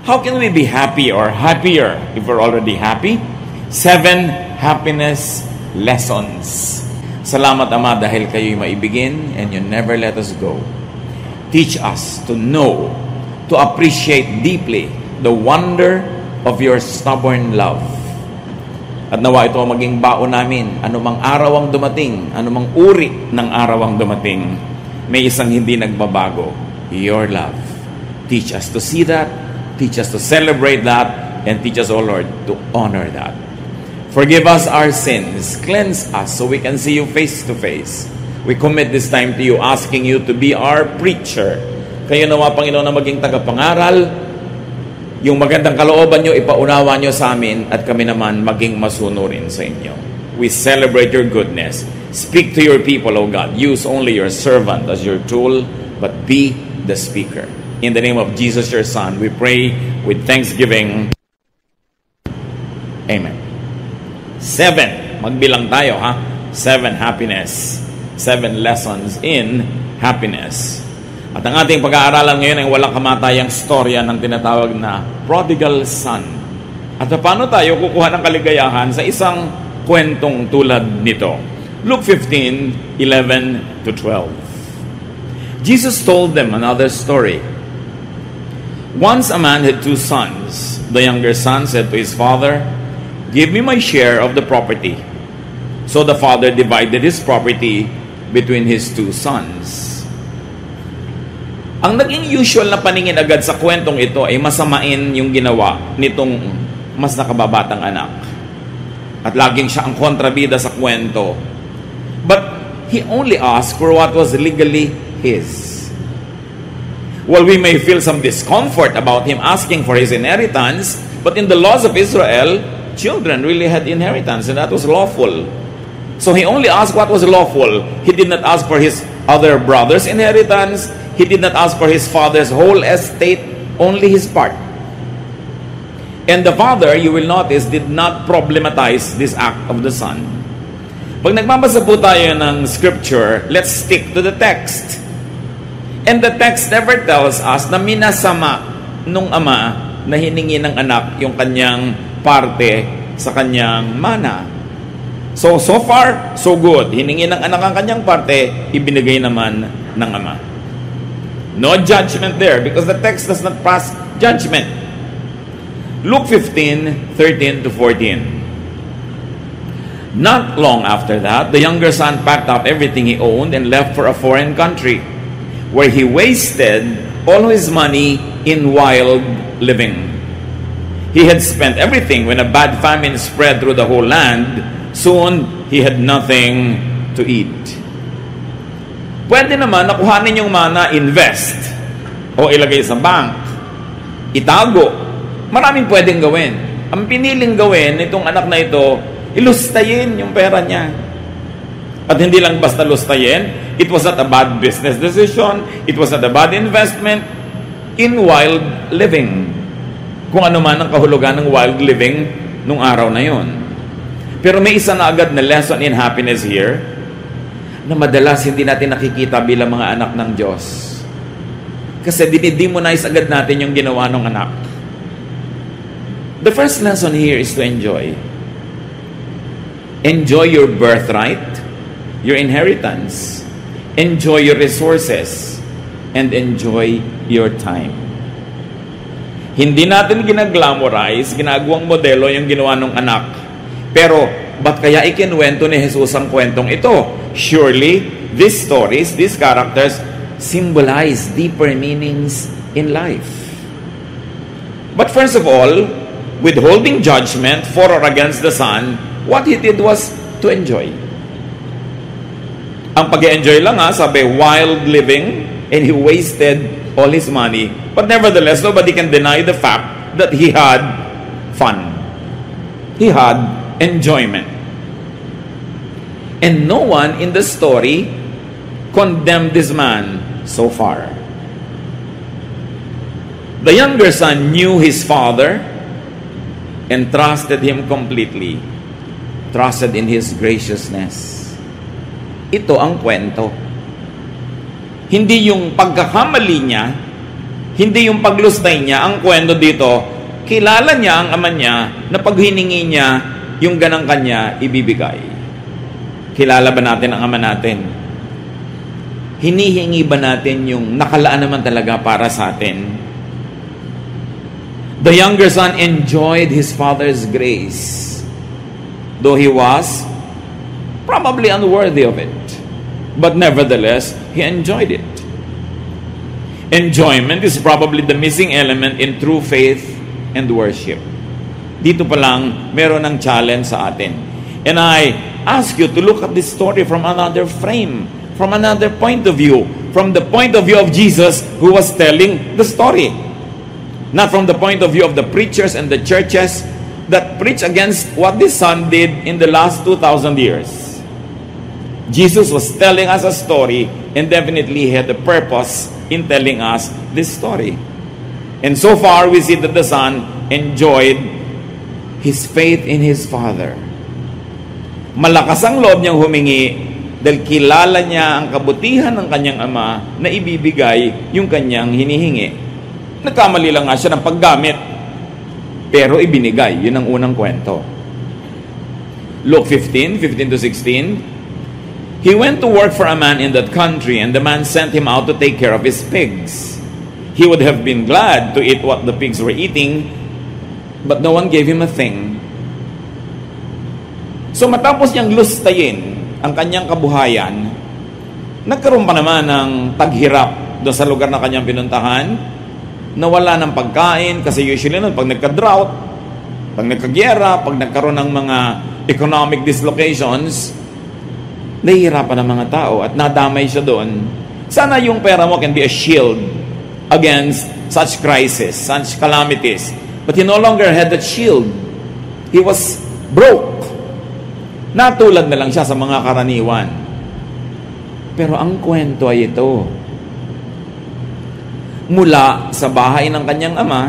How can we be happy or happier if we're already happy? 7 happiness lessons. Salamat, Ama, dahil kayo'y maibigin and you never let us go. Teach us to know, to appreciate deeply the wonder of your stubborn love. At nawa ito maging baon namin, anumang araw ang dumating, anumang uri ng araw ang dumating, may isang hindi nagbabago, your love. Teach us to see that, teach us to celebrate that, and teach us, O Lord, to honor that. Forgive us our sins, cleanse us so we can see you face to face. We commit this time to you, asking you to be our preacher. Kayo nawa, Panginoon, na maging tagapangaral, yung magandang kalooban nyo, ipaunawa nyo sa amin, at kami naman maging masunurin sa inyo. We celebrate your goodness. Speak to your people, O God. Use only your servant as your tool, but be the speaker. In the name of Jesus, your Son, we pray with thanksgiving. Amen. 7. Magbilang tayo, ha? 7 happiness. 7 lessons in happiness. At ang ating pag-aaralan ngayon ay walang kamatayang storya ng tinatawag na prodigal son. At paano tayo kukuha ng kaligayahan sa isang kwentong tulad nito? Luke 15:11 to 12. Jesus told them another story. Once a man had 2 sons. The younger son said to his father, "Give me my share of the property." So the father divided his property between his 2 sons. Ang naging usual na paningin agad sa kwentong ito ay masamain yung ginawa nitong mas nakababatang anak. At laging siya ang kontrabida sa kwento. But he only asked for what was legally his. Well, we may feel some discomfort about him asking for his inheritance, but in the laws of Israel, children really had inheritance, and that was lawful. So he only asked what was lawful. He did not ask for his other brother's inheritance. He did not ask for his father's whole estate, only his part. And the father, you will notice, did not problematize this act of the son. Pag nagbabasa po tayo ng scripture, let's stick to the text. And the text never tells us na minasama nung ama na hiningi ng anak yung kanyang parte sa kanyang mana. So far, so good. Hiningi ng anak ang kanyang parte, ibinigay naman ng ama. No judgment there because the text does not pass judgment. Luke 15:13 to 14. Not long after that, the younger son packed up everything he owned and left for a foreign country, where he wasted all his money in wild living. He had spent everything when a bad famine spread through the whole land. Soon, he had nothing to eat. Pwede naman nakuhanin yung mana, invest, o ilagay sa bank, itago. Maraming pwedeng gawin. Ang piniling gawin nitong anak na ito, ilustayin yung pera niya. At hindi lang basta lustayin, it was not a bad business decision, it was not a bad investment, in wild living. Kung ano man ang kahulugan ng wild living nung araw na yon. Pero may isa na agad na lesson in happiness here na madalas hindi natin nakikita bilang mga anak ng Diyos. Kasi dinidemonize agad natin yung ginawa ng anak. The first lesson here is to enjoy. Enjoy your birthright, your inheritance. Enjoy your resources. And enjoy your time. Hindi natin ginaglamorize, ginagawang modelo yung ginawa ng anak. Pero, ba't kaya ikinwento ni Jesus ang kwentong ito? Surely, these stories, these characters, symbolize deeper meanings in life. But first of all, withholding judgment for or against the son, what he did was to enjoy. Ang pag-enjoy lang sabi, wild living, and he wasted all his money. But nevertheless, nobody can deny the fact that he had fun. He had enjoyment. And no one in the story condemned this man so far. The younger son knew his father and trusted him completely. Trusted in his graciousness. Ito ang kwento. Hindi yung pagkakamali niya Hindi yung paglustay niya. Ang kwento dito, kilala niya ang ama niya na pag hiningi niya, yung ganang kanya, ibibigay. Kilala ba natin ang ama natin? Hinihingi ba natin yung nakalaan naman talaga para sa atin? The younger son enjoyed his father's grace, though he was probably unworthy of it. But nevertheless, he enjoyed it. Enjoyment is probably the missing element in true faith and worship. Dito pa lang, meron ng challenge sa atin. And I ask you to look at this story from another frame, from another point of view, from the point of view of Jesus who was telling the story. Not from the point of view of the preachers and the churches that preach against what this son did in the last 2,000 years. Jesus was telling us a story, and definitely he had a purpose in telling us this story. And so far, we see that the son enjoyed his faith in his father. Malakas ang loob niyang humingi dahil kilala niya ang kabutihan ng kanyang ama na ibibigay yung kanyang hinihingi. Nagkamali lang nga siya ng paggamit, pero ibinigay. Yun ang unang kwento. Luke 15:15-16. He went to work for a man in that country, and the man sent him out to take care of his pigs. He would have been glad to eat what the pigs were eating, but no one gave him a thing. So matapos niyang lustayin ang kanyang kabuhayan, nagkaroon pa naman ng taghirap doon sa lugar na kanyang pinuntahan, nawala ng pagkain, kasi usually nun, pag nagka-drought, pag nagka-gyera, pag nagkaroon ng mga economic dislocations, nahihirapan ng mga tao at nadamay siya doon. Sana yung pera mo can be a shield against such crisis, such calamities. But he no longer had that shield. He was broke. Natulad na lang siya sa mga karaniwan. Pero ang kwento ay ito. Mula sa bahay ng kanyang ama,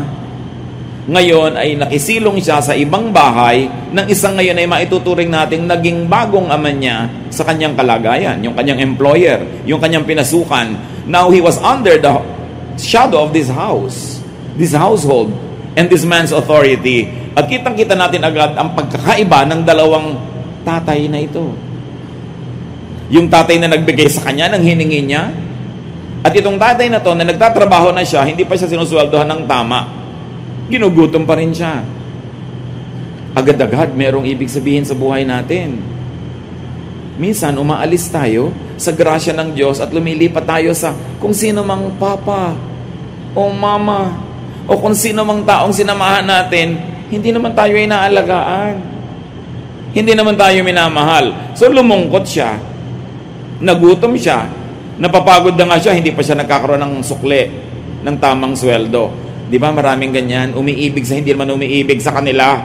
ngayon ay nakisilong siya sa ibang bahay ng isang ngayon ay maituturing nating naging bagong ama niya sa kanyang kalagayan, yung kanyang employer, yung kanyang pinasukan. Now he was under the shadow of this house, this household, and this man's authority. At kitang-kita natin agad ang pagkakaiba ng dalawang tatay na ito. Yung tatay na nagbigay sa kanya ng hiningi niya, at itong tatay na to na nagtatrabaho na siya, hindi pa siya sinusweldohan ng tama. Ginugutom pa rin siya. Agad-agad merong ibig sabihin sa buhay natin. Minsan umaalis tayo sa grasya ng Diyos at lumilipat tayo sa kung sino mang papa o mama o kung sino mang taong sinamahan natin, hindi naman tayo ay naalagaan. Hindi naman tayo minamahal. So lumungkot siya, nagutom siya, napapagod na nga siya, hindi pa siya nagkakaroon ng sukle, ng tamang sweldo. Di ba maraming ganyan? Umiibig sa hindi naman umiibig sa kanila.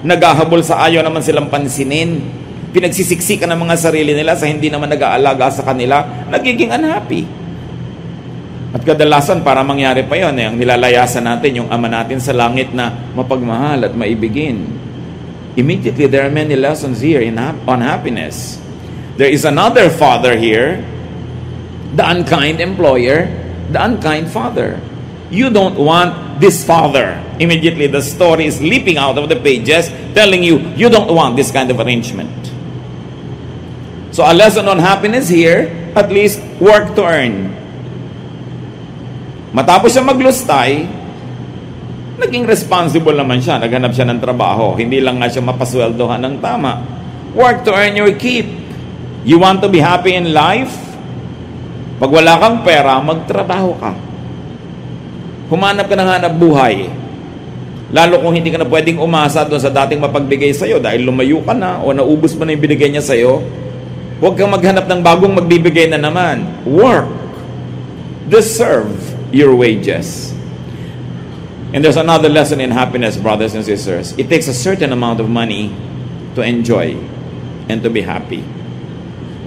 Naghahabol sa ayaw naman silang pansinin. Pinagsisiksikan ng mga sarili nila sa hindi naman nag-aalaga sa kanila. Nagiging unhappy. At kadalasan para mangyari pa yun, ang nilalayasan natin yung ama natin sa langit na mapagmahal at maibigin. Immediately, there are many lessons here on happiness. There is another father here, the unkind employer, the unkind father. You don't want this father. Immediately, the story is leaping out of the pages, telling you, you don't want this kind of arrangement. So, a lesson on happiness here, at least work to earn. Matapos siya maglustay, naging responsible naman siya. Naghanap siya ng trabaho. Hindi lang nga siya mapasweldohan ng tama. Work to earn your keep. You want to be happy in life? Pag wala kang pera, magtrabaho ka. Humanap ka ng hanap buhay. Lalo kung hindi ka na pwedeng umasa doon sa dating mapagbigay sa'yo dahil lumayo ka na o naubos mo na yung binigay niya sa'yo, huwag kang maghanap ng bagong magbibigay na naman. Work. Deserve your wages. And there's another lesson in happiness, brothers and sisters. It takes a certain amount of money to enjoy and to be happy.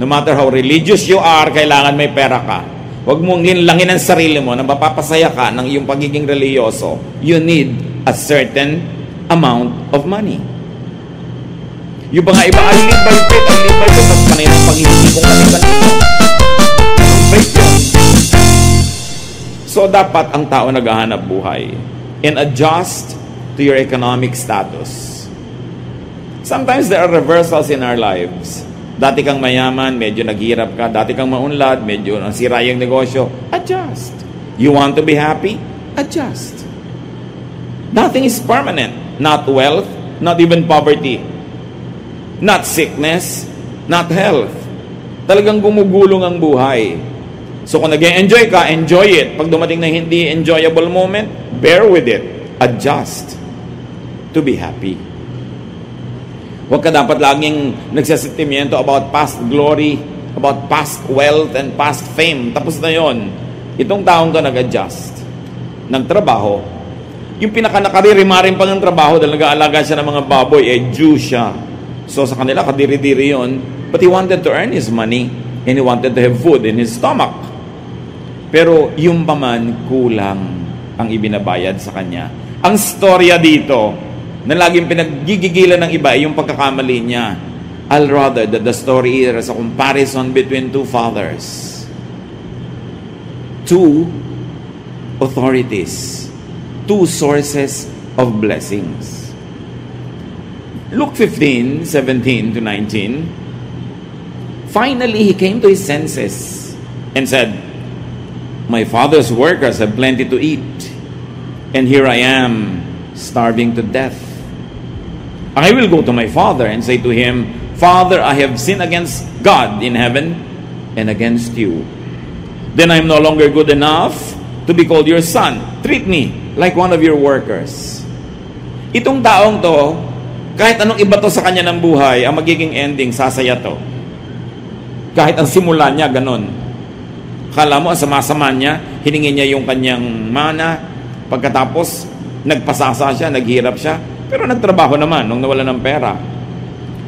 No matter how religious you are, kailangan may pera ka. Huwag mong linlangin ang sarili mo na mapapasaya ka ng iyong pagiging religyoso. You need a certain amount of money. Yung mga iba, I live by faith, mas panay ng pag-ibig kong kanina. So dapat ang tao naghahanap buhay and adjust to your economic status. Sometimes there are reversals in our lives. Dati kang mayaman, medyo naghirap ka. Dati kang maunlad, medyo nasira yung negosyo. Adjust. You want to be happy? Adjust. Nothing is permanent. Not wealth, not even poverty. Not sickness, not health. Talagang gumugulong ang buhay. So kung nag-enjoy ka, enjoy it. Pag dumating na hindi enjoyable moment, bear with it. Adjust to be happy. Huwag ka dapat laging nagsasentimiento about past glory, about past wealth and past fame. Tapos na yon. Itong taong ka nag-adjust ng trabaho. Yung pinaka-nakaririmarin pa ng trabaho dahil nag-aalaga siya ng mga baboy, Jew siya. So sa kanila, kadiri-diri yon. But he wanted to earn his money and he wanted to have food in his stomach. Pero yung paman, kulang ang ibinabayad sa kanya. Ang storya dito, na laging pinaggigigilan ng iba, yung pagkakamali niya. I'll rather that the story is a comparison between two fathers. Two authorities. Two sources of blessings. Luke 15:17 to 19. Finally, he came to his senses and said, "My father's workers have plenty to eat, and here I am, starving to death. I will go to my father and say to him, Father, I have sinned against God in heaven and against you. Then I am no longer good enough to be called your son. Treat me like one of your workers." Itong taong to, kahit anong iba to sa kanya ng buhay, ang magiging ending, sasaya to. Kahit ang simula niya, ganon. Kala mo, ang sama-sama niya, hiningi niya yung kanyang mana, pagkatapos, nagpasasa siya, naghirap siya, pero nagtrabaho naman nung nawala ng pera.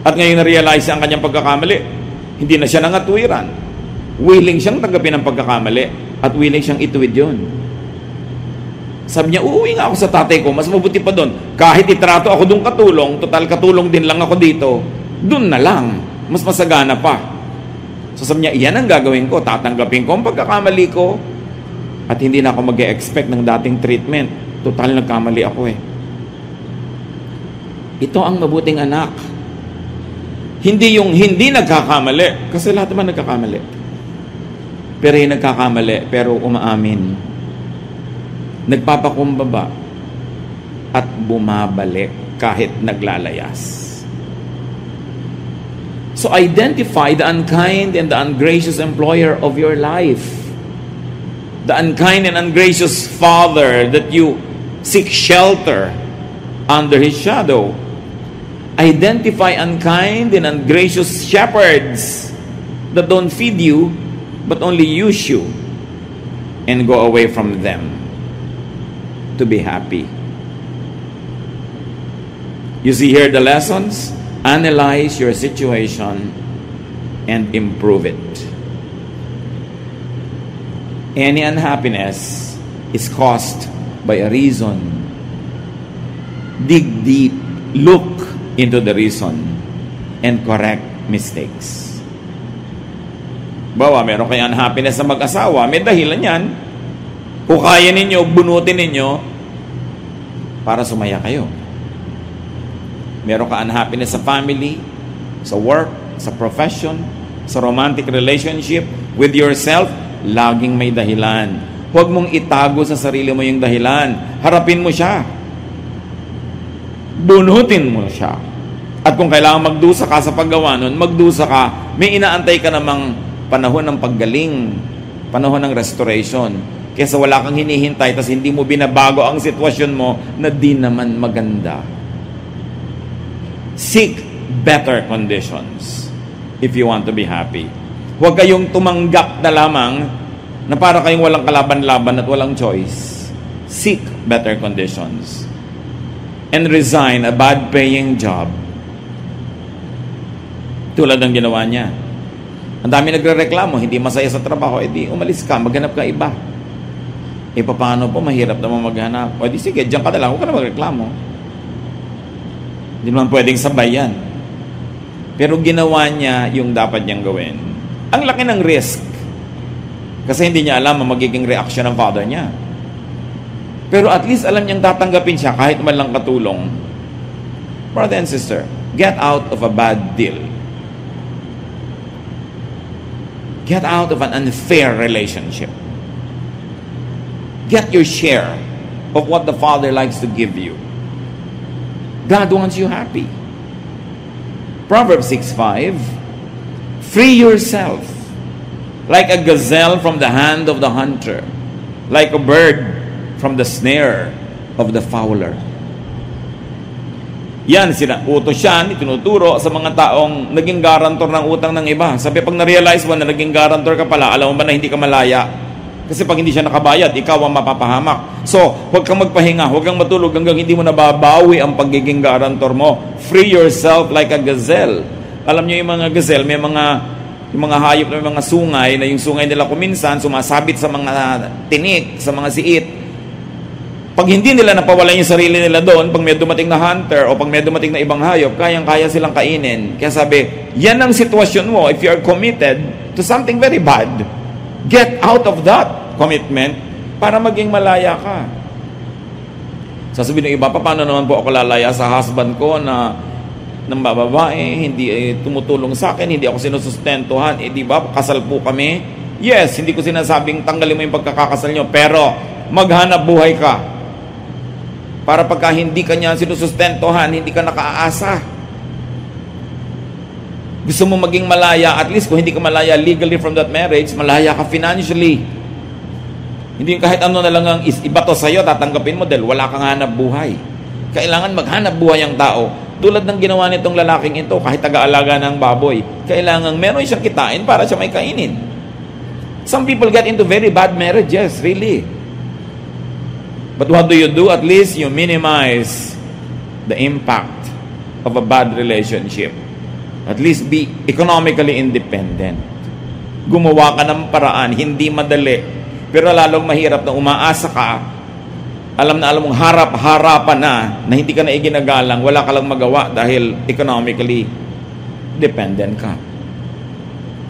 At ngayon na-realize ang kanyang pagkakamali, hindi na siya nangatwiran. Willing siyang tanggapin ang pagkakamali at willing siyang ituwid yun. Sabi niya, uuwi nga ako sa tatay ko, mas mabuti pa doon. Kahit itrato ako doon katulong, total katulong din lang ako dito, doon na lang, mas masagana pa. So sabi niya, iyan ang gagawin ko, tatanggapin ko ang pagkakamali ko at hindi na ako mag-e-expect ng dating treatment. Total nagkamali ako eh. Ito ang mabuting anak. Hindi yung hindi nagkakamali, kasi lahat naman nagkakamali. Pero yung nagkakamali, pero umaamin. Nagpapakumbaba at bumabalik kahit naglalayas. So identify the unkind and the ungracious employer of your life. The unkind and ungracious father that you seek shelter under his shadow. Identify unkind and ungracious shepherds that don't feed you but only use you, and go away from them to be happy. You see here the lessons. Analyze your situation and improve it. Any unhappiness is caused by a reason. Dig deep, look into the reason, and correct mistakes. Bawa, meron kayong unhappiness sa mag-asawa, may dahilan yan. Kung kaya ninyo, bunutin ninyo para sumaya kayo. Meron ka unhappiness sa family, sa work, sa profession, sa romantic relationship, with yourself, laging may dahilan. Huwag mong itago sa sarili mo yung dahilan. Harapin mo siya. Bunutin mo siya. At kung kailangan magdusa ka sa paggawa nun, magdusa ka. May inaantay ka namang panahon ng paggaling, panahon ng restoration. Kesa wala kang hinihintay, tas hindi mo binabago ang sitwasyon mo na di naman maganda. Seek better conditions if you want to be happy. Huwag kayong tumanggap na lamang na para kayong walang kalaban-laban at walang choice. Seek better conditions and resign a bad-paying job. Tulad ng ginawa niya. Ang dami nagre-reklamo, hindi masaya sa trabaho, edi umalis ka, maghanap ka iba. E paano po, mahirap naman maghanap. O di sige, diyan ka na lang, huwag ka na magreklamo. Hindi naman pwedeng sabay yan. Pero ginawa niya yung dapat niyang gawin. Ang laki ng risk. Kasi hindi niya alam ang magiging reaction ng father niya. Pero at least alam niyang tatanggapin siya kahit man lang katulong. Brother and sister, get out of a bad deal. Get out of an unfair relationship. Get your share of what the Father likes to give you. God wants you happy. Proverbs 6:5, free yourself like a gazelle from the hand of the hunter, like a bird from the snare of the fowler. Yan, utos yan, itinuturo sa mga taong naging garantor ng utang ng iba. Sabi, pag na-realize mo na naging garantor ka pala, alam mo ba na hindi ka malaya? Kasi pag hindi siya nakabayad, ikaw ang mapapahamak. So, huwag kang magpahinga, huwag kang matulog hanggang hindi mo nababawi ang pagiging garantor mo. Free yourself like a gazelle. Alam niyo yung mga gazelle, may yung mga hayop na may mga sungay, na yung sungay nila kuminsan, sumasabit sa mga tinik, sa mga siit. Pag hindi nila napawalan yung sarili nila doon, pag may dumating na hunter o pag may dumating na ibang hayop, kayang-kaya silang kainin. Kaya sabi, yan ang sitwasyon mo if you are committed to something very bad. Get out of that commitment para maging malaya ka. Sasabihin ng iba, paano naman po ako lalaya sa husband ko na ng babae, hindi tumutulong sa akin, hindi ako sinusustentuhan, di ba, kasal po kami? Yes, hindi ko sinasabing tanggalin mo yung pagkakakasal nyo, pero maghanap buhay ka. Para pagka hindi ka niya sinusustentuhan, hindi ka nakaaasa. Gusto mo maging malaya, at least kung hindi ka malaya legally from that marriage, malaya ka financially. Hindi kahit ano na lang ang ibato sa'yo, tatanggapin mo dahil wala kang hanap buhay. Kailangan maghanap buhay ang tao. Tulad ng ginawa nitong lalaking ito, kahit taga-alaga ng baboy, kailangan meron siyang kitain para siya may kainin. Some people get into very bad marriages, really. But what do? At least you minimize the impact of a bad relationship. At least be economically independent. Gumawa ka ng paraan, hindi madali. Pero lalong mahirap na umaasa ka, alam mong harap-harapan na hindi ka na iginagalang, wala ka lang magawa dahil economically dependent ka.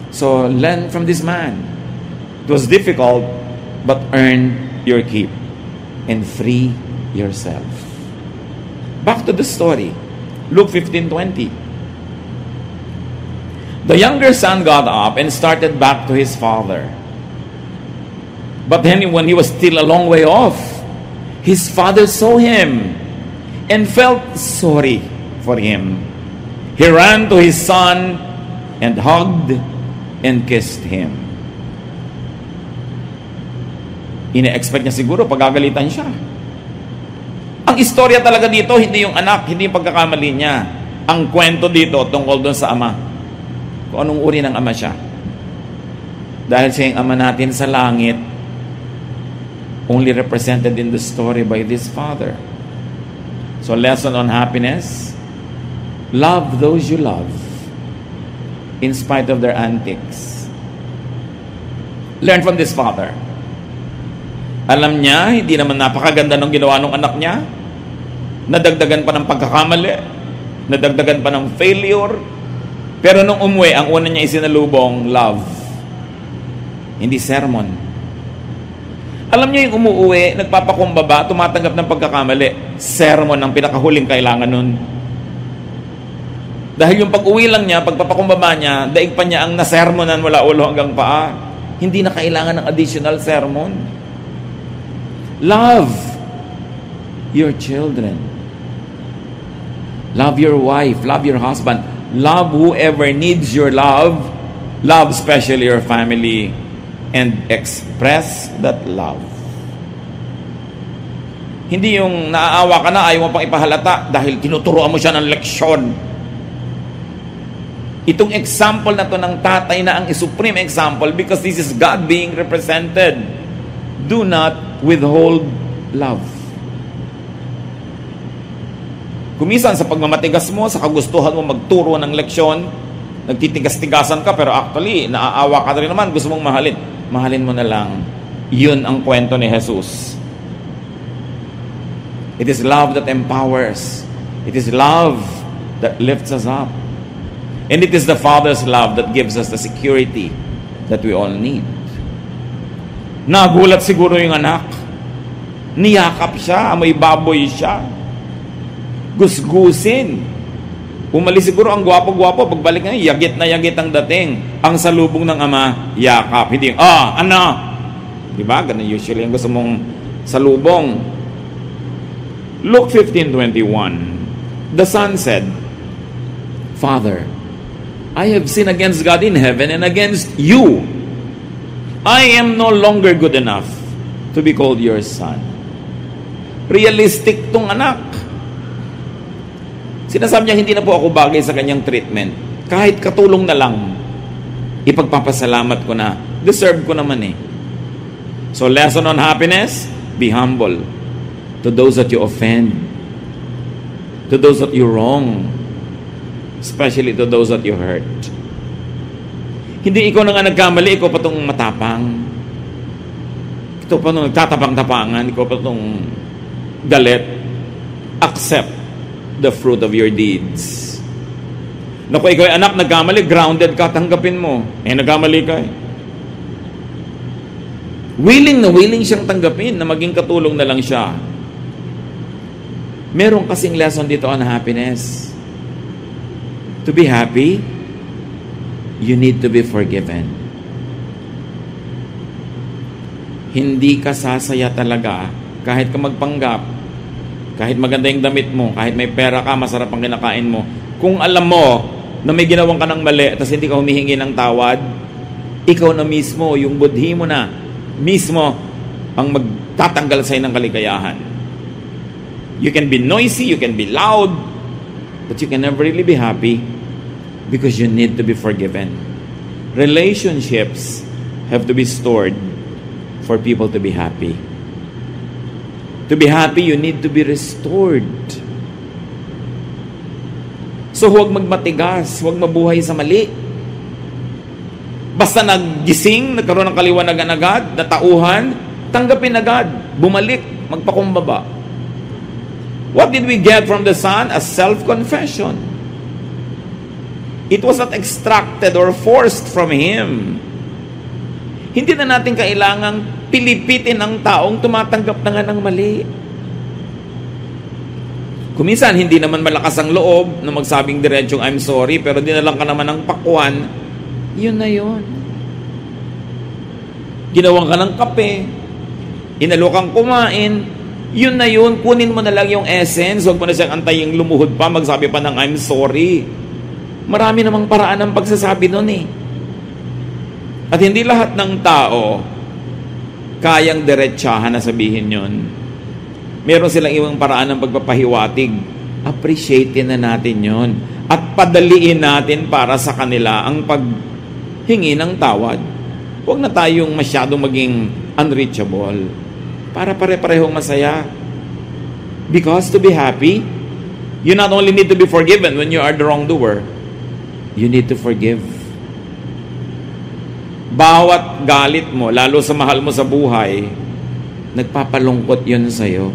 So, learn from this man. It was difficult, but earn your keep and free yourself. Back to the story. Luke 15:20. The younger son got up and started back to his father. But then when he was still a long way off, his father saw him and felt sorry for him. He ran to his son and hugged and kissed him. Ine-expect niya siguro pagagalitan siya. Ang istorya talaga dito, hindi yung anak, hindi yung pagkakamali niya. Ang kwento dito tungkol doon sa ama. Kung anong uri ng ama siya. Dahil siya yung ama natin sa langit, only represented in the story by this father. So, lesson on happiness: love those you love in spite of their antics. Learn from this father. Alam niya, hindi naman napakaganda ng ginawa ng anak niya. Nadagdagan pa ng pagkakamali. Nadagdagan pa ng failure. Pero nung umuwi, ang una niya isinalubong, love. Hindi sermon. Alam niyo yung umuwi, nagpapakumbaba, tumatanggap ng pagkakamali. Sermon ang pinakahuling kailangan nun. Dahil yung pag-uwi lang niya, pagpapakumbaba niya, daig pa niya ang nasermonan mula ulo hanggang paa. Hindi na kailangan ng additional sermon. Love your children. Love your wife. Love your husband. Love whoever needs your love. Love especially your family. And express that love. Hindi yung naaawa ka na, ayaw mo pang ipahalata dahil tinuturuan mo siya ng leksyon. Itong example na to ng tatay na ang supreme example, because this is God being represented. Do not withhold love. Kumisan sa pagmamatigas mo, sa kagustuhan mo magturo ng leksyon, nagtitigas-tigasan ka, pero actually, naaawa ka rin naman, gusto mong mahalin. Mahalin mo na lang. Yun ang kwento ni Jesus. It is love that empowers. It is love that lifts us up. And it is the Father's love that gives us the security that we all need. Nagulat siguro yung anak. Niyakap siya, amoy baboy siya. Gusgusin. Umalis siguro ang gwapo-gwapo, pagbalik nga, yagit na yagit ang dating. Ang salubong ng ama, yakap. Hindi, ano? Diba? Ganun usually ang gusto mong salubong. Luke 15:21. The son said, Father, I have sinned against God in heaven and against you. I am no longer good enough to be called your son. Realistic tong anak. Sinasabi niya, hindi na po ako bagay sa kanyang treatment. Kahit katulong na lang, ipagpapasalamat ko na. Deserve ko naman eh. So lesson on happiness, be humble to those that you offend, to those that you wrong, especially to those that you hurt. Hindi ikaw na nga nagkamali, ikaw pa itong matapang. Ito pa itong nagtatapang-tapangan, ikaw pa itong galit. Accept the fruit of your deeds. Naku, ikaw ay anak, nagkamali, grounded ka, tanggapin mo. Nagkamali ka eh. Willing na willing siyang tanggapin na maging katulong na lang siya. Meron kasing lesson dito on happiness. To be happy, you need to be forgiven. Hindi ka sasaya talaga kahit ka magpanggap, kahit maganda yung damit mo, kahit may pera ka, masarap ang kinakain mo. Kung alam mo na may ginawang ka ng mali at hindi ka humihingi ng tawad, ikaw na mismo, yung budhi mo na mismo ang magtatanggal sa'yo ng kaligayahan. You can be noisy, you can be loud, but you can never really be happy because you need to be forgiven. Relationships have to be stored for people to be happy. To be happy, you need to be restored. So huwag magmatigas, huwag mabuhay sa mali. Basta naggising, nagkaroon ng kaliwanagan agad, natauhan, tanggapin agad, bumalik, magpakumbaba. What did we get from the Son? A self-confession. It was not extracted or forced from Him. Hindi na natin kailangang pilipitin ang taong tumatanggap na nga ng mali. Kuminsan, hindi naman malakas ang loob na magsabing diretsong I'm sorry, pero dinalang ka naman ng pakwan, yun na yun. Ginawang ka ng kape, inalo kang kumain, yun na yun, kunin mo na lang yung essence, huwag mo na siyang antaying lumuhod pa, magsabi pa ng I'm sorry. Marami namang paraan ng pagsasabi nun eh. At hindi lahat ng tao kayang diretsahan na sabihin yun. Meron silang ibang paraan ng pagpapahiwatig. Appreciatein na natin yun. At padaliin natin para sa kanila ang paghingi ng tawad. Huwag na tayong masyadong maging unreachable. Para pare-parehong masaya. Because to be happy, you not only need to be forgiven when you are the wrongdoer, you need to forgive. Bawat galit mo, lalo sa mahal mo sa buhay, nagpapalungkot yun sa'yo.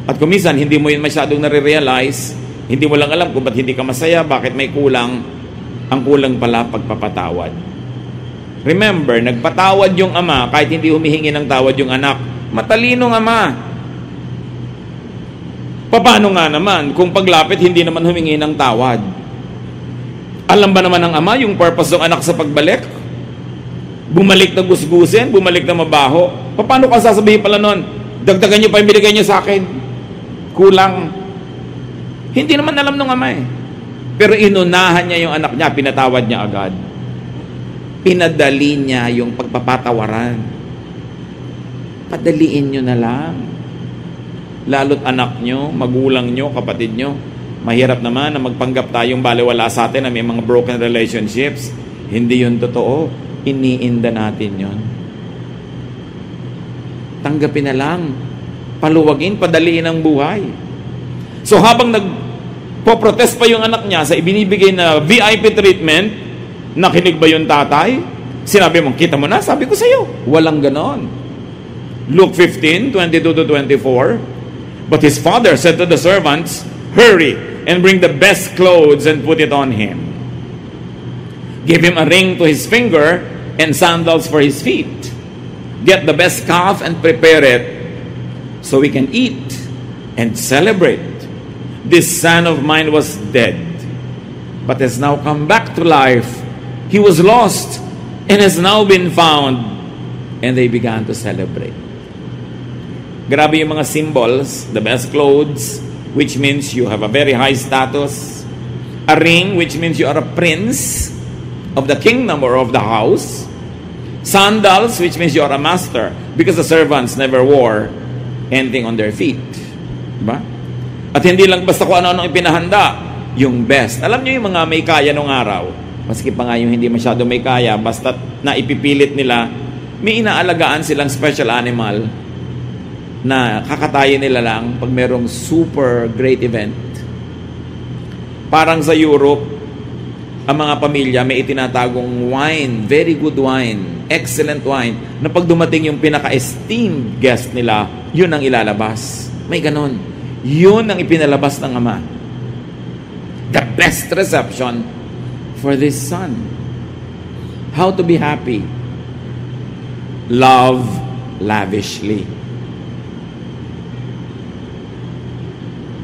At kuminsan, hindi mo yun masyadong nare-realize, hindi mo lang alam kung ba't hindi ka masaya, bakit may kulang. Ang kulang pala pagpapatawad. Remember, nagpatawad yung ama kahit hindi humihingi ng tawad yung anak. Matalinong ama. Paano nga naman kung paglapit hindi naman humingi ng tawad? Alam ba naman ng ama yung purpose ng anak sa pagbalik? Bumalik na gusgusin, bumalik na mabaho. Paano ka sasabihin pala nun? Dagdagan niyo pa yung binigay niyo sa akin. Kulang. Hindi naman alam ng ama eh. Pero inunahan niya yung anak niya, pinatawad niya agad. Pinadali niya yung pagpapatawaran. Padaliin niyo na lang. Lalo't anak niyo, magulang niyo, kapatid niyo. Mahirap naman na magpanggap tayong baliwala sa atin na may mga broken relationships. Hindi yun totoo. Iniinda natin yon. Tanggapin na lang. Paluwagin, padaliin ang buhay. So habang nagpo-protest pa yung anak niya sa ibinibigay na VIP treatment, nakinig ba yung tatay? Sinabi mo, kita mo na, sabi ko sa'yo. Walang ganon. Luke 15:22-24. But his father said to the servants, hurry and bring the best clothes and put it on him. Give him a ring to his finger and sandals for his feet. Get the best calf and prepare it so we can eat and celebrate. This son of mine was dead, but has now come back to life. He was lost and has now been found. And they began to celebrate. Grabe yung mga symbols. The best clothes, which means you have a very high status. A ring, which means you are a prince of the kingdom or of the house. Sandals, which means you are a master, because the servants never wore anything on their feet. Diba? At hindi lang basta kung ano-ano ipinahanda, yung best. Alam niyo yung mga may kaya nung araw, maski pa nga yung hindi masyado may kaya, basta na ipipilit nila, may inaalagaan silang special animal na kakatayin nila lang pag merong super great event. Parang sa Europe, ang mga pamilya may itinatagong wine, very good wine, excellent wine, na pag dumating yung pinaka-esteemed guest nila, yun ang ilalabas. May ganon. Yun ang ipinalabas ng ama. The best reception for this son. How to be happy? Love lavishly.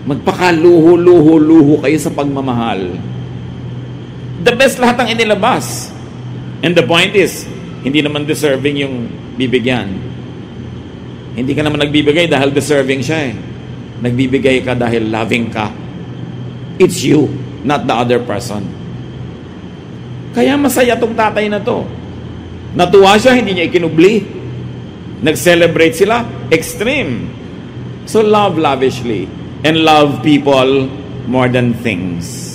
Magpakaluho-luho-luho kayo sa pagmamahal. The best lahat ang inilabas. And the point is, hindi naman deserving yung bibigyan. Hindi ka naman nagbibigay dahil deserving siya eh. Nagbibigay ka dahil loving ka. It's you, not the other person. Kaya masaya tong tatay na to. Natuwa siya, hindi niya ikinubli. Nag-celebrate sila, extreme. So love lavishly. And love people more than things.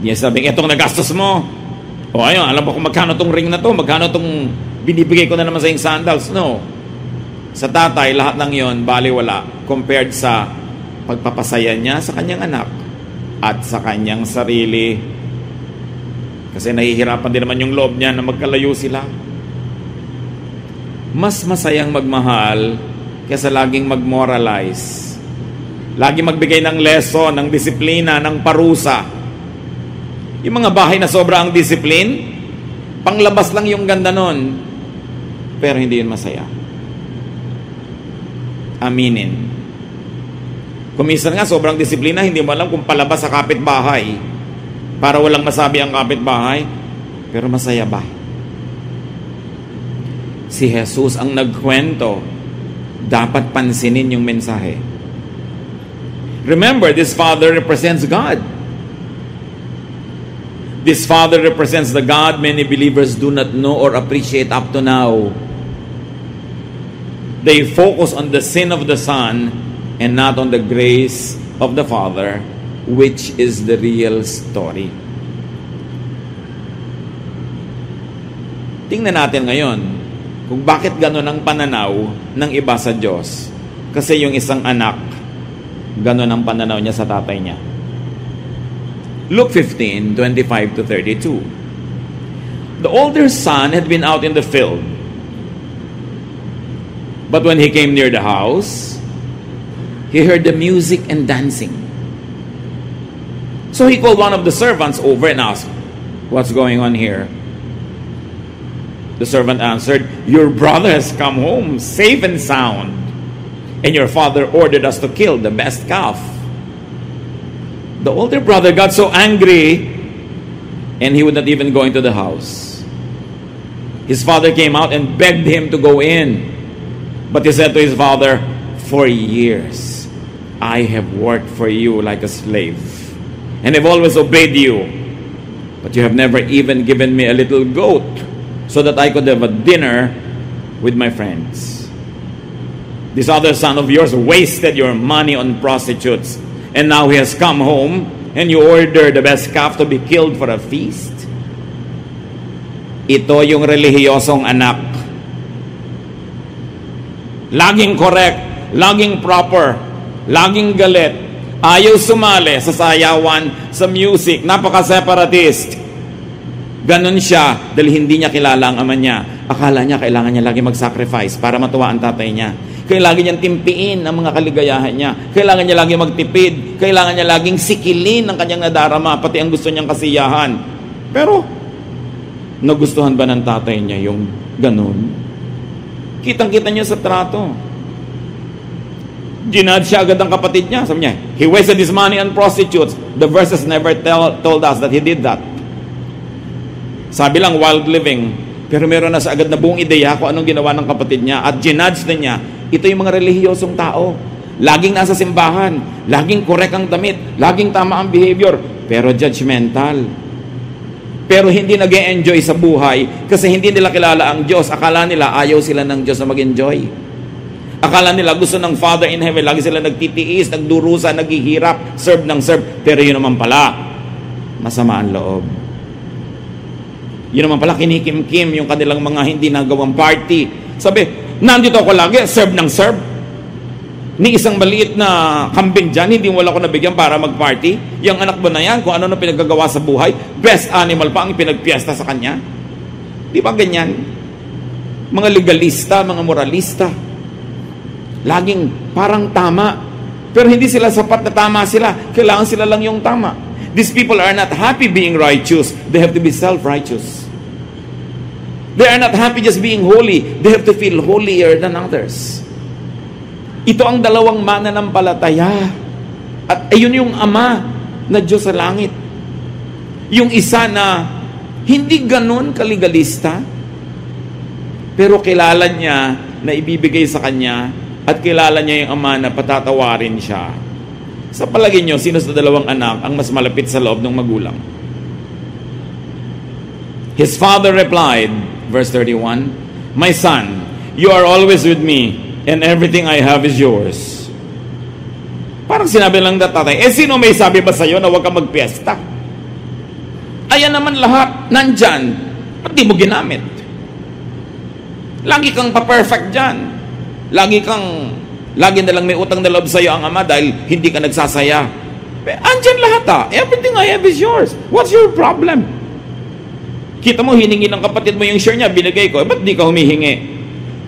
Hindi sabing, etong nagastos mo. O ayun, alam mo kung magkano tong ring na to, magkano tong binibigay ko na naman sa yung sandals. No. Sa tatay, lahat ng yon baliwala compared sa pagpapasaya niya sa kanyang anak at sa kanyang sarili. Kasi nahihirapan din naman yung loob niya na magkalayo sila. Mas masayang magmahal kaysa laging mag-moralize. Lagi magbigay ng lesson, ng disiplina, ng parusa. Yung mga bahay na sobrang discipline, panglabas lang yung ganda nun, pero hindi yun masaya. Aminin. Kung minsan nga sobrang disiplina, hindi mo alam kung palabas sa kapitbahay para walang masabi ang kapitbahay, pero masaya ba? Si Jesus ang nagkwento, dapat pansinin yung mensahe. Remember, this father represents God. This father represents the God many believers do not know or appreciate up to now. They focus on the sin of the son and not on the grace of the Father, which is the real story. Tingnan natin ngayon kung bakit gano'n ang pananaw ng iba sa Diyos. Kasi yung isang anak, gano'n ang pananaw niya sa tatay niya. Luke 15:25 to 32. The older son had been out in the field. But when he came near the house, he heard the music and dancing. So he called one of the servants over and asked, "What's going on here?" The servant answered, "Your brother has come home safe and sound, and your father ordered us to kill the best calf." The older brother got so angry, and he would not even go into the house. His father came out and begged him to go in. But he said to his father, "For years I have worked for you like a slave, and have always obeyed you. But you have never even given me a little goat, so that I could have a dinner with my friends. This other son of yours wasted your money on prostitutes, and now he has come home, and you order the best calf to be killed for a feast." Ito yung relihiyosong anak. Laging correct, laging proper, laging galit, ayaw sumali sa sayawan, sa music, napaka-separatist. Ganon siya dahil hindi niya kilala ang ama niya. Akala niya kailangan niya lagi mag-sacrifice para matuwa ang tatay niya. Kailangan niyang timpiin ang mga kaligayahan niya. Kailangan niya laging magtipid. Kailangan niya laging sikilin ang kanyang nadarama, pati ang gusto niyang kasiyahan. Pero, nagustuhan ba ng tatay niya yung ganon? Kitang-kita niyo sa trato. Ginad siya agad ang kapatid niya. Sabi niya, he wasted his money on prostitutes. The verses never told us that he did that. Sabi lang, wild living. Pero meron na sa agad na buong ideya kung anong ginawa ng kapatid niya. At ginudge na niya, ito yung mga relihiyosong tao. Laging nasa simbahan, laging correct ang damit, laging tama ang behavior, pero judgmental. Pero hindi nag-e-enjoy sa buhay kasi hindi nila kilala ang Diyos. Akala nila ayaw sila ng Diyos na mag-enjoy. Akala nila gusto ng Father in Heaven. Lagi sila nagtitiis, nagdurusa, naghihirap, serve ng serve. Pero yun naman pala, masama ang loob. Yun naman pala, kinikim-kim yung kanilang mga hindi nagawang party. Sabi, nandito ako lagi, serve ng serve. Ni isang maliit na kambing dyan, hindi wala ko nabigyan para mag-party. Yung anak mo na yan, kung ano na pinaggagawa sa buhay, best animal pa ang pinagpiesta sa kanya. Di ba ganyan? Mga legalista, mga moralista. Laging parang tama. Pero hindi sila sapat na tama sila. Kailangan sila lang yung tama. These people are not happy being righteous. They have to be self-righteous. They are not happy just being holy. They have to feel holier than others. Ito ang dalawang mananampalataya. At ayun yung Ama na Diyos sa langit. Yung isa na hindi ganun kaligalista, pero kilala niya na ibibigay sa kanya at kilala niya yung Ama na patatawarin siya. Sa palagay niyo, sino sa dalawang anak ang mas malapit sa loob ng magulang? His father replied, verse 31, "My son, you are always with me, and everything I have is yours." Parang sinabi lang na tatay, sino may sabi ba sa'yo na huwag kang magpiesta? Ayan naman lahat, nandyan. Ba't di mo ginamit? Lagi kang pa-perfect dyan. Lagi na lang may utang na loob sa'yo ang Ama dahil hindi ka nagsasaya. Andyan lahat Everything I have is yours. What's your problem? Kita mo, hiningi ng kapatid mo yung share niya, binigay ko. Ba't di ka humihingi?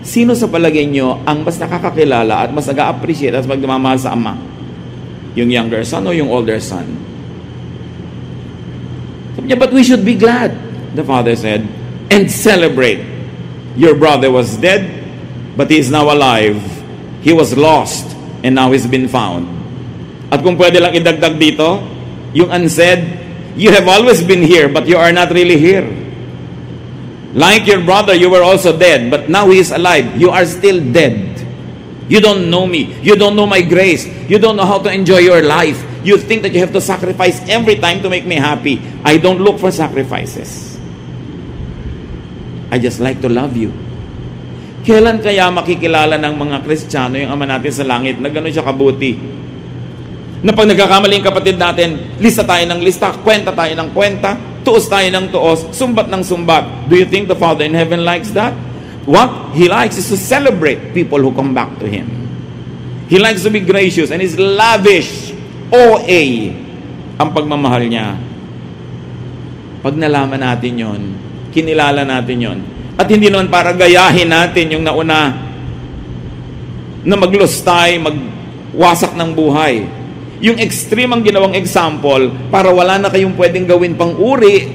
Sino sa palagay nyo ang mas nakakakilala at mas nag-a-appreciate at magmamahal sa Ama? Yung younger son o yung older son? Sabi niya, but we should be glad, the father said, and celebrate. Your brother was dead, but he is now alive. He was lost, and now he's been found. At kung pwede lang idagdag dito, yung unsaid, you have always been here, but you are not really here. Like your brother, you were also dead, but now he is alive. You are still dead. You don't know me. You don't know my grace. You don't know how to enjoy your life. You think that you have to sacrifice every time to make me happy. I don't look for sacrifices. I just like to love you. Kailan kaya makikilala ng mga Kristiyano yung Ama natin sa langit na gano'n siya kabuti? Na pag nagkakamali yung kapatid natin, lista tayo ng lista, kwenta tayo ng kwenta, tuos tayo ng tuos, sumbat ng sumbat. Do you think the Father in heaven likes that? What He likes is to celebrate people who come back to Him. He likes to be gracious and is lavish, OA, ang pagmamahal niya. Pag nalaman natin yon, kinilala natin yon, at hindi naman para gayahin natin yung nauna na maglustay, magwasak ng buhay. Yung extreme ang ginawang example para wala na kayong pwedeng gawin pang uri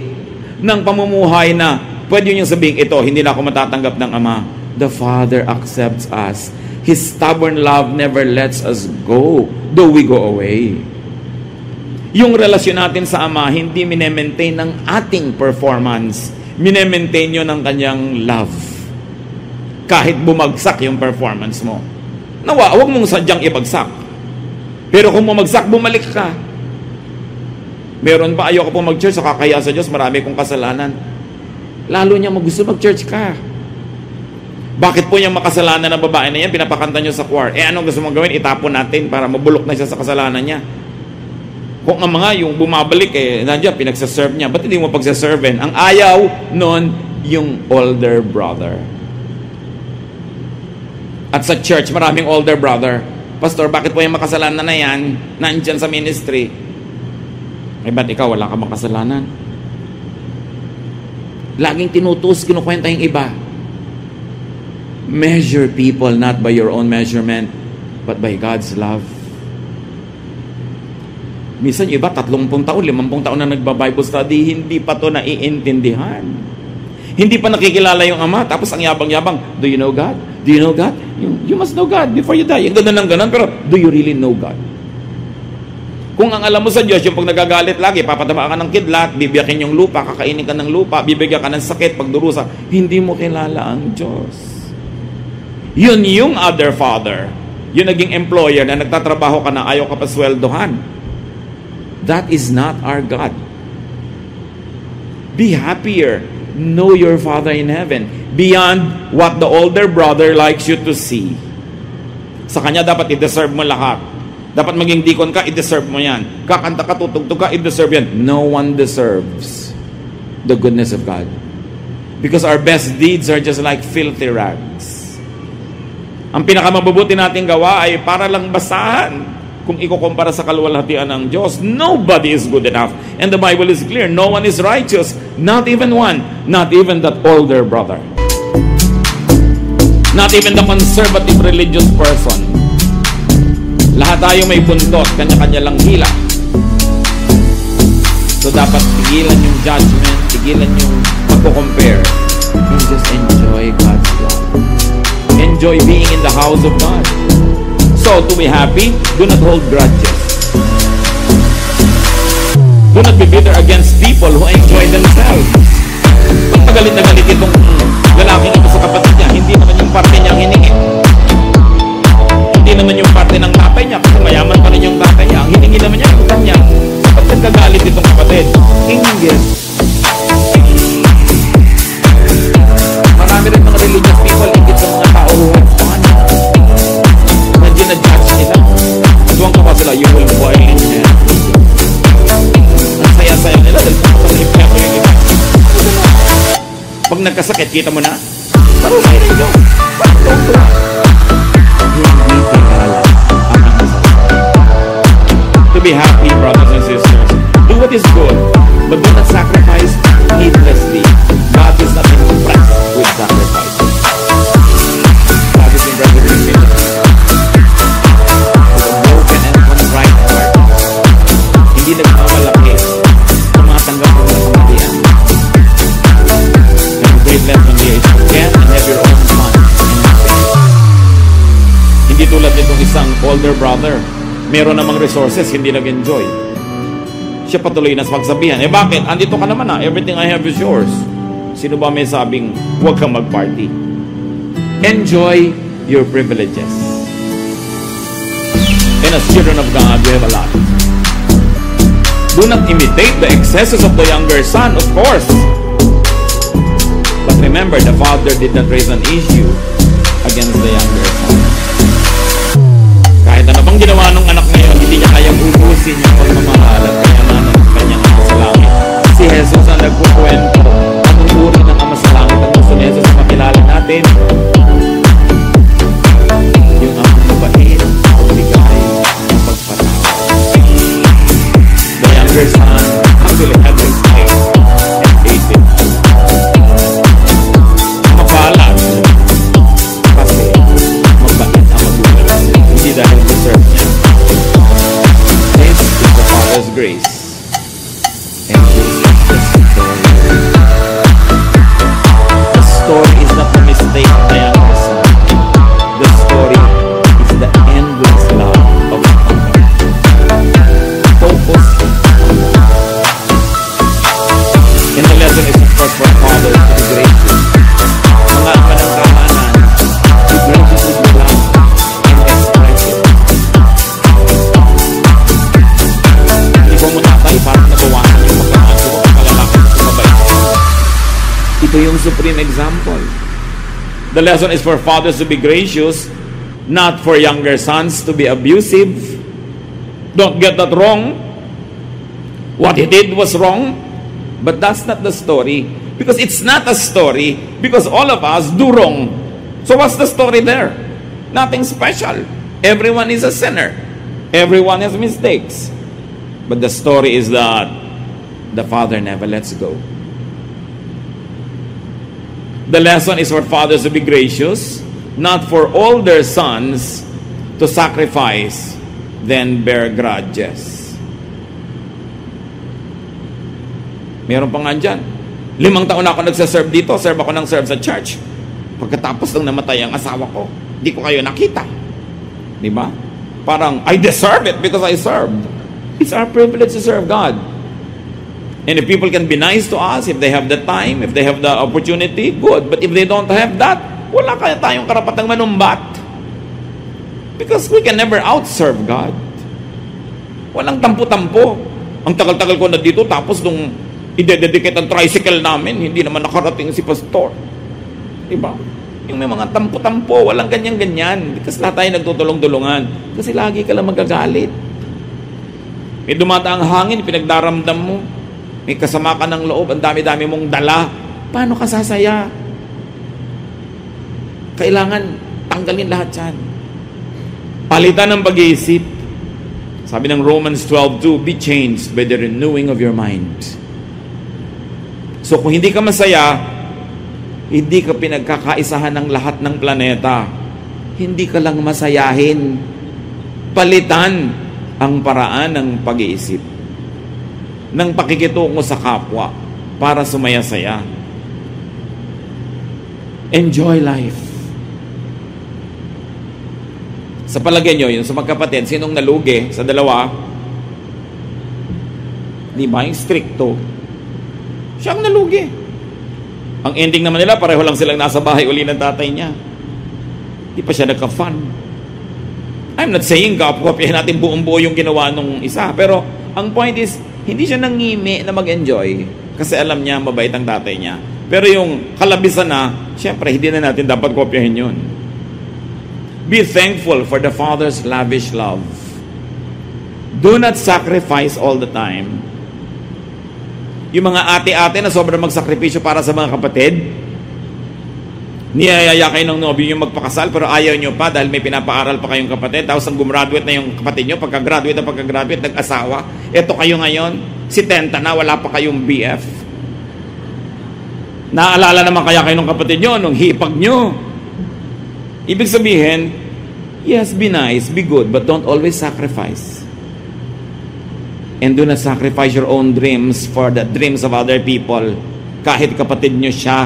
ng pamumuhay na pwede nyo sabihin, ito, hindi na ako matatanggap ng Ama. The Father accepts us. His stubborn love never lets us go, though we go away. Yung relasyon natin sa Ama, hindi minemaintain ng ating performance. Minemaintain nyo ng kanyang love. Kahit bumagsak yung performance mo. Nawa, huwag mong sadyang ibagsak. Pero kung bumagsak, bumalik ka. Meron ba, ayoko po mag-church, so kakaya sa Diyos, marami kong kasalanan. Lalo niya gusto mag-church ka. Bakit po niyang makasalanan ng babae na yan, pinapakanta niyo sa choir? Anong gusto mong gawin? Itapon natin para mabulok na siya sa kasalanan niya. Kung ang mga yung bumabalik, nandiyan, pinagsaserve niya. Ba't hindi mo pagsaserven? Ang ayaw nun, yung older brother. At sa church, maraming older brother. Pastor, bakit po yung makasalanan na yan, nandiyan sa ministry? Ba't ikaw, wala ka makasalanan? Laging tinutus, kinukwenta yung iba. Measure people not by your own measurement, but by God's love. Minsan iba, 30 taon, 50 taon na nagba-Bible study, hindi pa to naiintindihan. Hindi pa nakikilala yung Ama, tapos ang yabang-yabang, do you know God? Do Do you know God? You must know God before you die. Yung ganun ng ganun, pero do you really know God? Kung ang alam mo sa Diyos, yung pag nagagalit lagi, papataba ka ng kidlat, bibiyakin yung lupa, kakainin ka ng lupa, bibigyan ka ng sakit, pagdurusa, hindi mo kilala ang Diyos. Yun yung other father. Yung naging employer na nagtatrabaho ka na ayaw ka pa sweldohan. That is not our God. Be happier. Know your Father in heaven beyond what the older brother likes you to see. Sa kanya dapat i-deserve mo lahat. Dapat maging deacon ka, i-deserve mo yan. Kakanta ka, tutugtog ka, i-deserve yan. No one deserves the goodness of God. Because our best deeds are just like filthy rags. Ang pinakamabubuti nating gawa ay para lang basahan. Kung ikukumpara sa kaluwalhatian ng Diyos, nobody is good enough. And the Bible is clear, no one is righteous. Not even one. Not even that older brother. Not even the conservative religious person. Lahat tayo may buntot, kanya-kanya lang hila. So dapat tigilan yung judgment, tigilan yung pagko-compare. And just enjoy God's love. Enjoy being in the house of God. So, to be happy, do not hold grudges. Do not be bitter against people who enjoy themselves. Pag magalit na galit itong lalaking ito sa kapatid niya, hindi naman yung parte niya ang hiningi. Hindi naman yung parte ng tatay niya, kasi mayaman pa rin yung tatay niya. Ang hiningi naman niya yung kanya. Pag nagkagalit itong kapatid, ingin. Marami rin mga religious people, ingit sa mga tao who have fun. Na-judge nila. Tuwang ka pa sila, you will boil in hell. Ang saya-saya nila dahil kung sa impyerno yung iba. Pag nagkasakit, kita mo na, parusay na ito. Hindi tingala ang to be happy, brothers and sisters. Do what is good, but do not sacrifice needlessly. God is not impressed with sacrifice. God is impressed with repentance. Hindi nagmamalaki, tumatanggap mo ng kamalian. And the great lesson here is forget and have your own fun and happiness. Hindi tulad nitong isang older brother, meron namang resources, hindi nag-enjoy. Siya patuloy na sa pagsabihan, bakit? Andito ka naman everything I have is yours. Sino ba may sabing, huwag kang mag-party? Enjoy your privileges. And as children of God, we have a lot. Do not imitate the excesses of the younger son, of course. But remember, the father did not raise an issue against the younger son. Kahit ano bang ginawa ng anak ngayon, hindi niya kayang ubusin yung pagmamahal at kayamanan ng kanyang ama sa langit. Si Jesus ang nagkukwento, anong uri ng ama sa langit ang gusto ni Jesus na makilala natin? Yung amang mabait, pagbigay, ang pagpatawa. The younger son actually had his faith and hated. Mapalad kasi mabait ang magulang. Hindi dahil deserve niya. This is the Father's grace. And this is the story. The story is not the mistake of the younger son. The story is the endless love of the Father. Focus. And the lesson is of course for fathers to be gracious. Mga ama ng tahanan, be gracious with your love and express it. Hindi ko mo tatay parang nabawasan yung pagkakaso ko ang kalalaki sa mabait. Ito yung supreme example. The lesson is for fathers to be gracious, not for younger sons to be abusive. Don't get that wrong. What he did was wrong. But that's not the story. Because it's not a story. Because all of us do wrong. So what's the story there? Nothing special. Everyone is a sinner. Everyone has mistakes. But the story is that the Father never lets go. The lesson is for fathers to be gracious, not for older sons to sacrifice, then bear grudges. Meron pa nga dyan. 5 taon na ako nagsaserve dito. Serve ako ng serve sa church. Pagkatapos nang namatay ang asawa ko, di ko kayo nakita. Di ba? Parang, I deserve it because I served. It's our privilege to serve God. And if people can be nice to us, if they have the time, if they have the opportunity, good. But if they don't have that, wala kaya tayong karapatang manumbat. Because we can never outserve God. Walang tampo-tampo. Ang tagal-tagal ko na dito, tapos nung i-dedicate ang tricycle namin, hindi naman nakarating si pastor. Diba? Yung may mga tampo-tampo, walang ganyan-ganyan. Kasi lahat tayo nagtutulong-tulungan. Kasi lagi ka lang magagalit. May dumataang hangin, pinagdaramdam mo. May kasama ka ng loob, ang dami-dami mong dala. Paano ka sasaya? Kailangan tanggalin lahat yan. Palitan ng pag-iisip. Sabi ng Romans 12:2, be changed by the renewing of your mind. So kung hindi ka masaya, hindi ka pinagkakaisahan ng lahat ng planeta. Hindi ka lang masayahin. Palitan ang paraan ng pag-iisip, ng pakikitungo sa kapwa para sumaya-saya. Enjoy life. Sa palagay nyo, yung sa magkapatid, sinong nalugi sa dalawa? Di ba? Yung stricto. Siya ang nalugi. Ang ending naman nila, pareho lang silang nasa bahay uli ng tatay niya. Di pa siya nagka-fun. I'm not saying kopyahin natin buong-buo yung ginawa nung isa. Pero, ang point is, hindi siya nangimi na mag-enjoy. Kasi alam niya, mabait ang tatay niya. Pero yung kalabisan na, syempre, hindi na natin dapat kopyahin yun. Be thankful for the Father's lavish love. Do not sacrifice all the time. Yung mga ate-ate na sobrang magsakripisyo para sa mga kapatid, niyayaya kayo ng nobyo yung magpakasal, pero ayaw nyo pa dahil may pinapaaral pa kayong kapatid. Tapos ang gumraduate na yung kapatid nyo, pagka-graduate, nag-asawa. Eto kayo ngayon, si Tenta na, wala pa kayong BF. Naalala naman kaya kayo ng kapatid nyo, nung hipag nyo. Ibig sabihin, yes, be nice, be good, but don't always sacrifice. And do not sacrifice your own dreams for the dreams of other people, kahit kapatid nyo siya.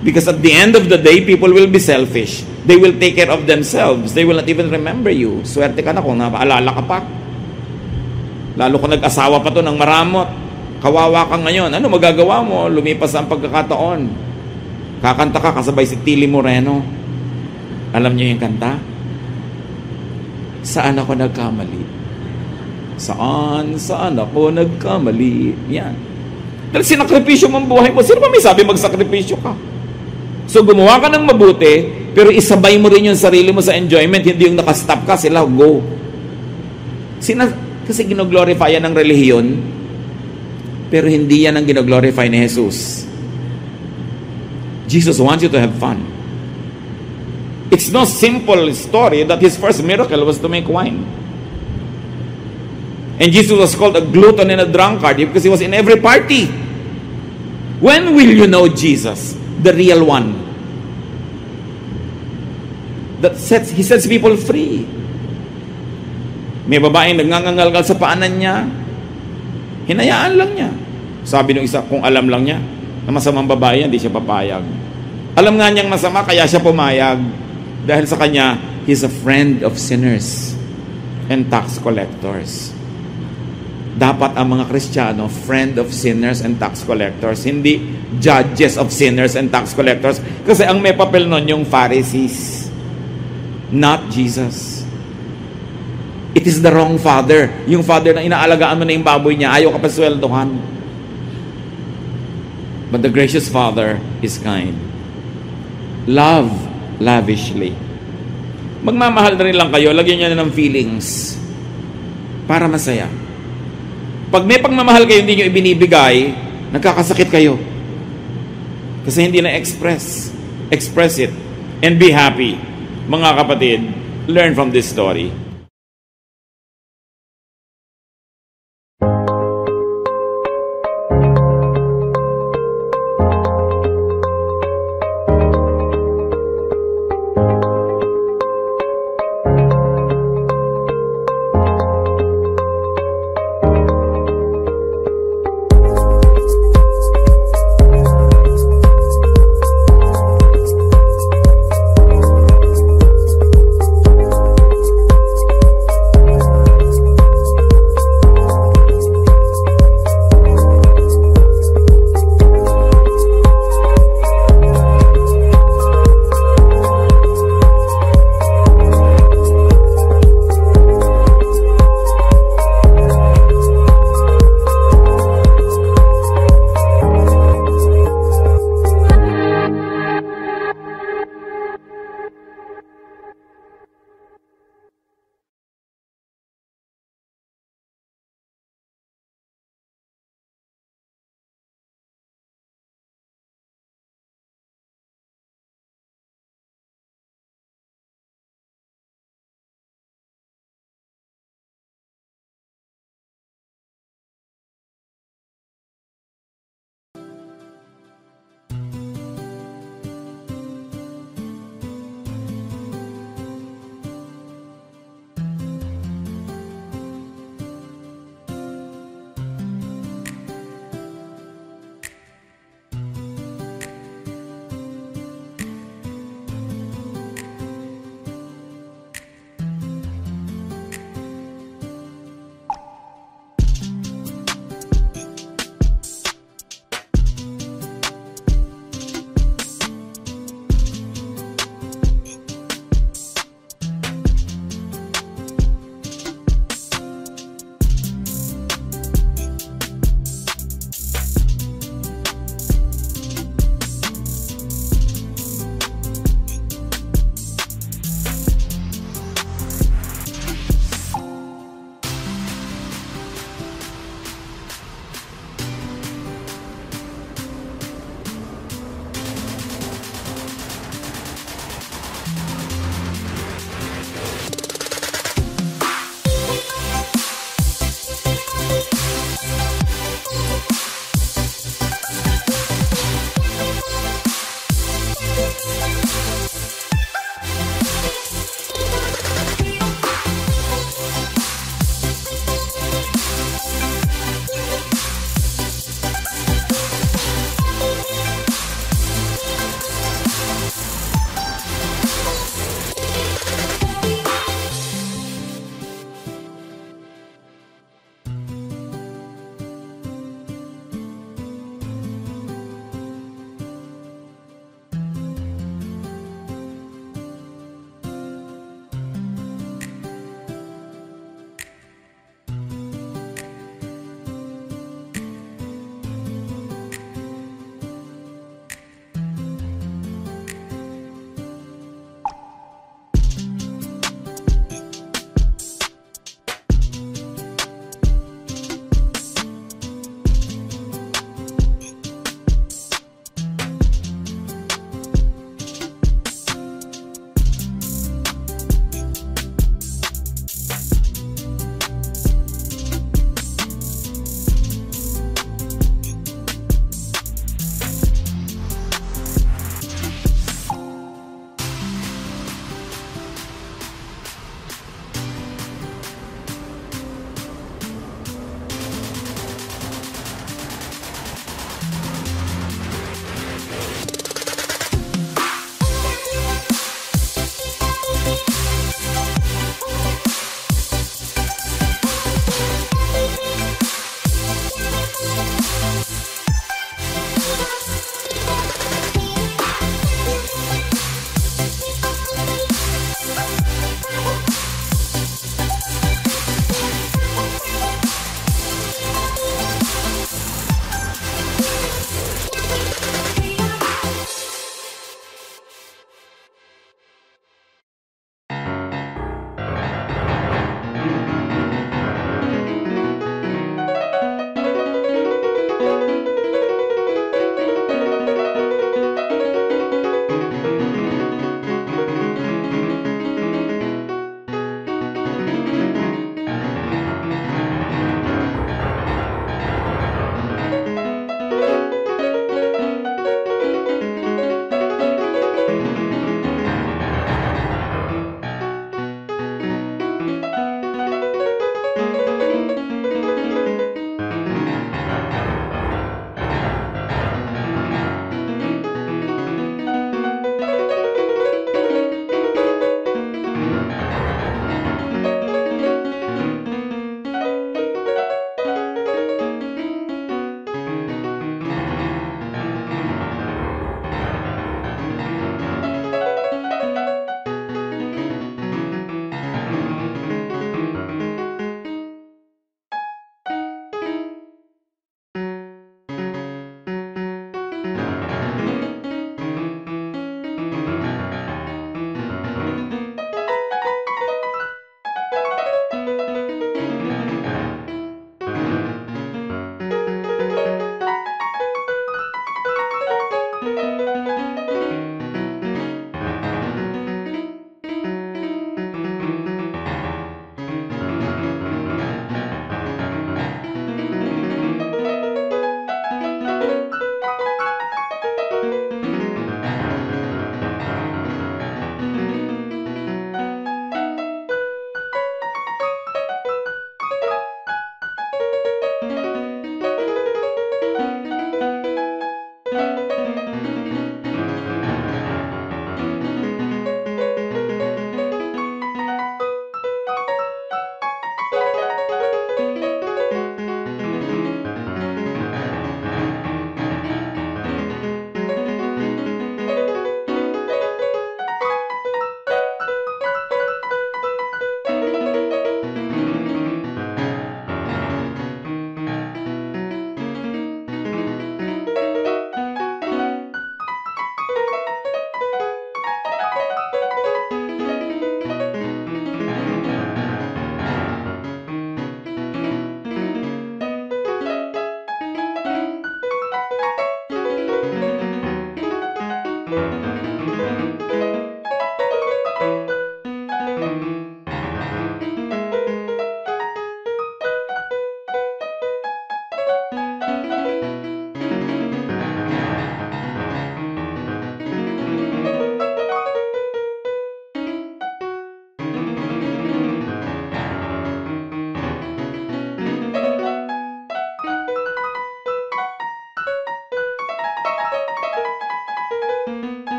Because at the end of the day, people will be selfish. They will take care of themselves. They will not even remember you. Swerte ka na kung napaalala ka pa. Lalo kung nag-asawa pa to ng maramot. Kawawa ka ngayon. Ano magagawa mo? Lumipas ang pagkakataon. Kakanta ka kasabay si Tilly Moreno. Alam niyo yung kanta? Saan ako nagkamali? Saan ako nagkamali? Yan. Dahil sinakripisyo mo ang buhay mo. Sino ba may sabi magsakripisyo ka? So gumawa ka ng mabuti, pero isabay mo rin yung sarili mo sa enjoyment, hindi yung nakastop ka, sila go. Kasi ginoglorify yan ng relihiyon, pero hindi yan ang ginoglorify ni Jesus. Jesus wants you to have fun. It's no simple story that his first miracle was to make wine. And Jesus was called a glutton and a drunkard because he was in every party. When will you know Jesus, the real one? He sets people free. May babaeng nagngangalgal sa paanan niya. Hinayaan lang niya. Sabi ng isa, kung alam lang niya na masamang babae, hindi siya papayag. Alam nga niyang masama, kaya siya pumayag. Dahil sa kanya, he's a friend of sinners and tax collectors. Dapat ang mga Kristiyano, friend of sinners and tax collectors, hindi judges of sinners and tax collectors. Kasi ang may papel nun yung Pharisees, not Jesus. It is the wrong father. Yung father na inaalagaan mo na yung baboy niya, ayaw ka pa sweldohan. But the gracious Father is kind. Love lavishly. Magmamahal na rin lang kayo, lagyan niyo na ng feelings para masaya. Pag may pagmamahal kayo, hindi nyo ibinibigay, nagkakasakit kayo. Kasi hindi na express. Express it. And be happy. Mga kapatid, learn from this story.